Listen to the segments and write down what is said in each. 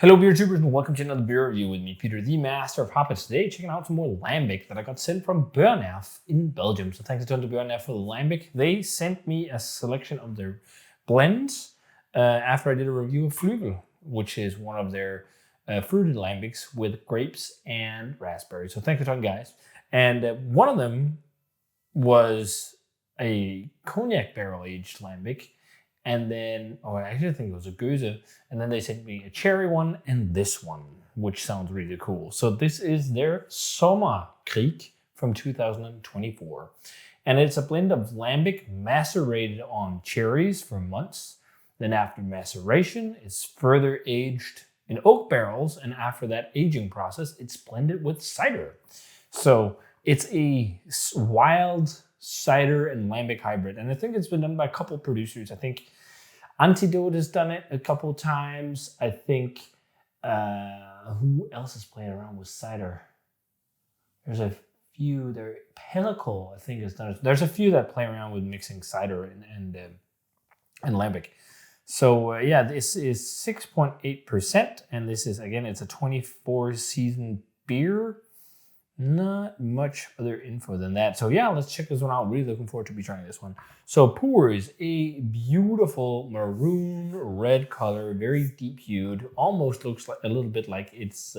Hello beer tubers and welcome to another beer review with me, Peter, the master of hoppers. Today checking out some more Lambic that I got sent from Boerenerf in Belgium. So thanks a ton to Boerenerf for the Lambic. They sent me a selection of their blends after I did a review of Flügel, which is one of their fruited Lambics with grapes and raspberries. So thanks a ton, guys. And one of them was a cognac barrel-aged Lambic. And then, I actually think it was a Goose. And then they sent me a cherry one and this one, which sounds really cool. So this is their Zomerkriek from 2024. And it's a blend of Lambic macerated on cherries for months. Then after maceration, it's further aged in oak barrels. And after that aging process, it's blended with cider. So it's a wild cider and Lambic hybrid. And I think it's been done by a couple producers. I think Antidote has done it a couple times. I think, who else is playing around with cider? There's a few there. Pellicle, I think, has done it. There's a few that play around with mixing cider and Lambic. So yeah, this is 6.8%. And this is, again, it's a 24 season beer. Not much other info than that. So yeah, let's check this one out. Really looking forward to be trying this one. So pour is a beautiful maroon red color, very deep hued. Almost looks like a little bit like it's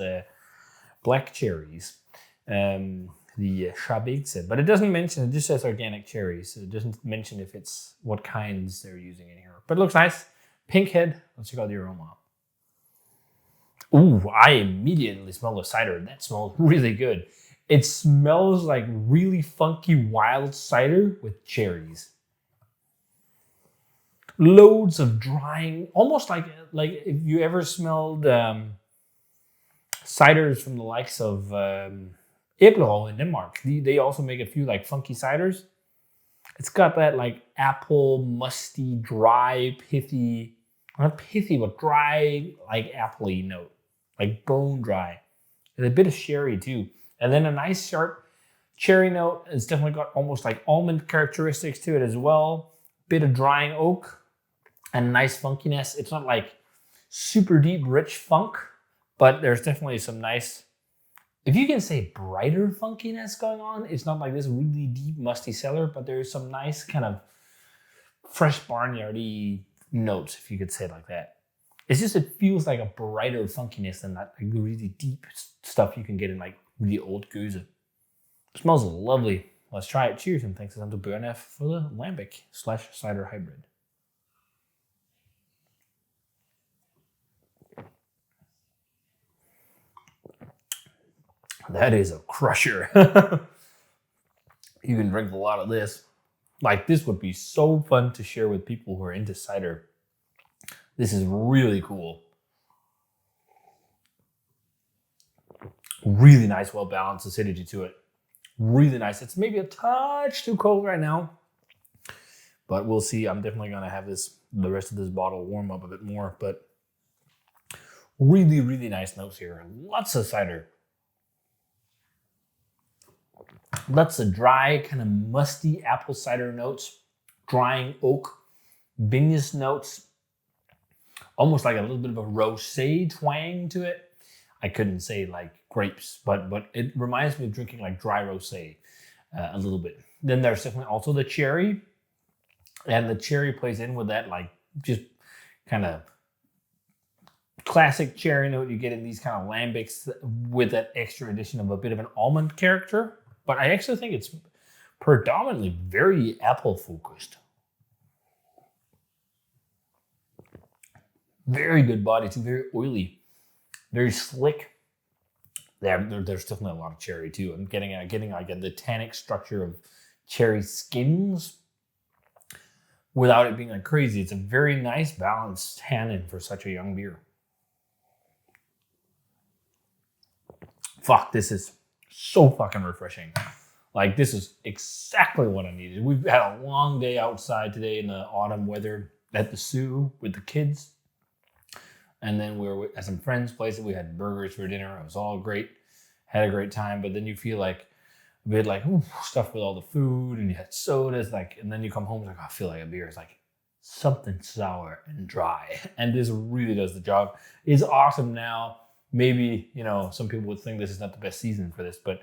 black cherries. The Chabig said, but it doesn't mention. It just says organic cherries. It doesn't mention if it's what kinds they're using in here. But it looks nice. Pink head. Let's check out the aroma. Ooh, I immediately smell the cider. That smells really good. It smells like really funky wild cider with cherries. Loads of drying, almost like if you ever smelled ciders from the likes of Æblerød in Denmark. They also make a few like funky ciders. It's got that like apple, musty, dry, pithy, not pithy, but dry, like appley note. Like bone dry. And a bit of sherry too. And then a nice sharp cherry note. It's definitely got almost like almond characteristics to it as well. Bit of drying oak and nice funkiness. It's not like super deep, rich funk, but there's definitely some nice, if you can say brighter funkiness going on. It's not like this really deep, musty cellar, but there's some nice kind of fresh barnyardy notes, if you could say it like that. It's just, it feels like a brighter funkiness than that like really deep stuff you can get in like really old Goose. It smells lovely. Let's try it. Cheers, and thanks to Boerenerf for the Lambic/cider hybrid. That is a crusher. You can drink a lot of this. Like, this would be so fun to share with people who are into cider. This is really cool. Really nice, well-balanced acidity to it. Really nice. It's maybe a touch too cold right now, but we'll see. I'm definitely going to have the rest of this bottle warm up a bit more, but really, really nice notes here. Lots of cider. Lots of dry, kind of musty apple cider notes. Drying oak, vinous notes. Almost like a little bit of a rosé twang to it. I couldn't say like grapes, but it reminds me of drinking like dry rosé a little bit. Then there's definitely also the cherry, and the cherry plays in with that like just kind of classic cherry note you get in these kind of lambics with that extra addition of a bit of an almond character. But I actually think it's predominantly very apple focused. Very good body too, very oily, very slick. There's definitely a lot of cherry too. I'm getting like the tannic structure of cherry skins without it being like crazy. It's a very nice balanced tannin for such a young beer. Fuck, this is so fucking refreshing. Like, this is exactly what I needed. We've had a long day outside today in the autumn weather at the zoo with the kids. And then we were at some friends' places. We had burgers for dinner. It was all great. Had a great time. But then you feel like a bit like, ooh, stuff with all the food, and you had sodas. Like, and then you come home, like, oh, I feel like a beer. It's like, something sour and dry. And this really does the job. It's awesome now. Maybe, some people would think this is not the best season for this, but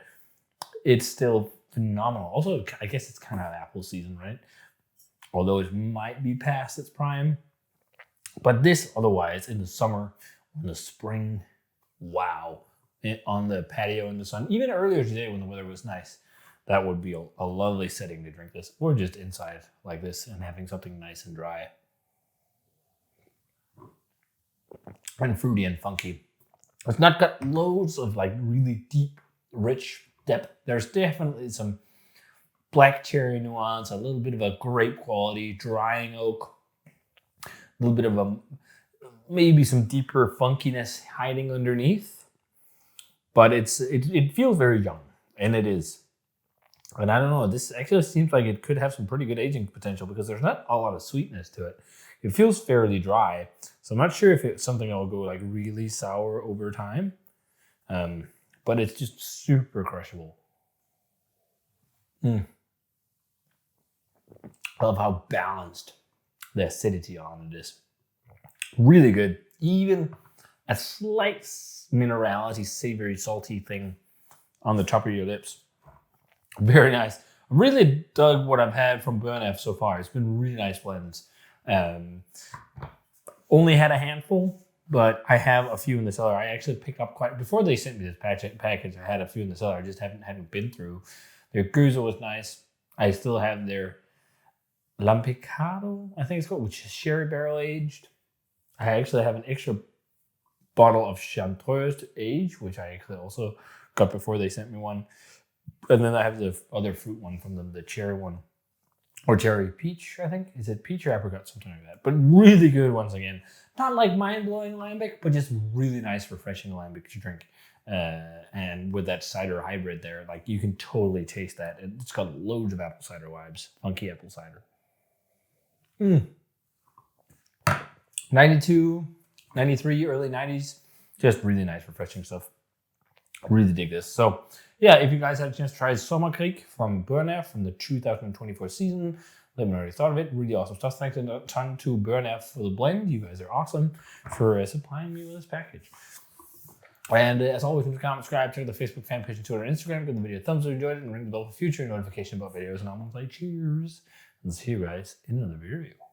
it's still phenomenal. Also, I guess it's kind of apple season, right? Although it might be past its prime. But this, otherwise, in the summer, in the spring, wow. On the patio in the sun, even earlier today when the weather was nice, that would be a lovely setting to drink this. Or just inside like this and having something nice and dry. And fruity and funky. It's not got loads of like really deep, rich depth. There's definitely some black cherry nuance, a little bit of a grape quality, drying oak, a little bit of maybe some deeper funkiness hiding underneath. But it feels very young, and it is. And I don't know, this actually seems like it could have some pretty good aging potential because there's not a lot of sweetness to it. It feels fairly dry, so I'm not sure if it's something that will go like really sour over time. But it's just super crushable. I love how balanced the acidity on it is. Really good. Even a slight minerality, savory, salty thing on the top of your lips. Very nice. I really dug what I've had from Boerenerf so far. It's been really nice blends. Only had a handful, but I have a few in the cellar. I actually picked up before they sent me this package, I had a few in the cellar. I just hadn't been through. Their Goose was nice. I still have their Lambic, I think it's called, which is sherry barrel aged. I actually have an extra bottle of Chanteuse to age, which I actually also got before they sent me one. And then I have the other fruit one from them, the cherry one. Or cherry peach, I think. Is it peach or apricot? Something like that. But really good once again. Not like mind-blowing Lambic, but just really nice, refreshing Lambic to drink. And with that cider hybrid there, like you can totally taste that. It's got loads of apple cider vibes. Funky apple cider. 92, 93, early 90s. Just really nice, refreshing stuff. Really dig this. So yeah, if you guys had a chance to try Zomerkriek from Boerenerf from the 2024 season, let me know what you thought of it. Really awesome stuff. Thanks a ton to Boerenerf for the blend. You guys are awesome for supplying me with this package. And as always, leave a comment, subscribe, check out the Facebook fan page and Twitter and Instagram. Give the video a thumbs up if you enjoyed it, and ring the bell for future notification about videos. And I'm going to play cheers. And see you guys in another video.